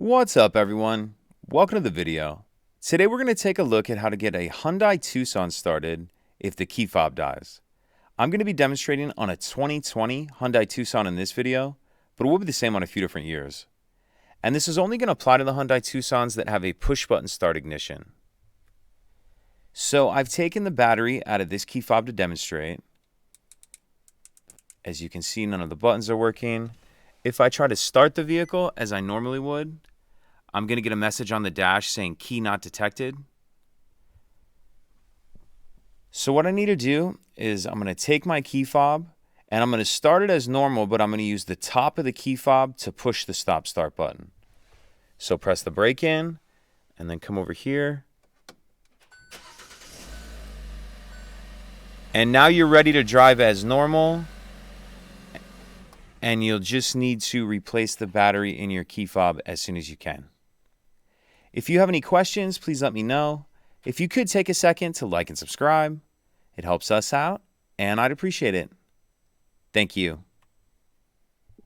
What's up, everyone? Welcome to the video. Today we're going to take a look at how to get a Hyundai Tucson started if the key fob dies. I'm going to be demonstrating on a 2020 Hyundai Tucson in this video, but it will be the same on a few different years. And this is only going to apply to the Hyundai Tucsons that have a push-button start ignition. So I've taken the battery out of this key fob to demonstrate. As you can see, none of the buttons are working. If I try to start the vehicle as I normally would, I'm going to get a message on the dash saying key not detected. So what I need to do is I'm going to take my key fob and I'm going to start it as normal, but I'm going to use the top of the key fob to push the stop start button. So press the brake in and then come over here. And now you're ready to drive as normal. And you'll just need to replace the battery in your key fob as soon as you can. If you have any questions, please let me know. If you could take a second to like and subscribe, it helps us out, and I'd appreciate it. Thank you.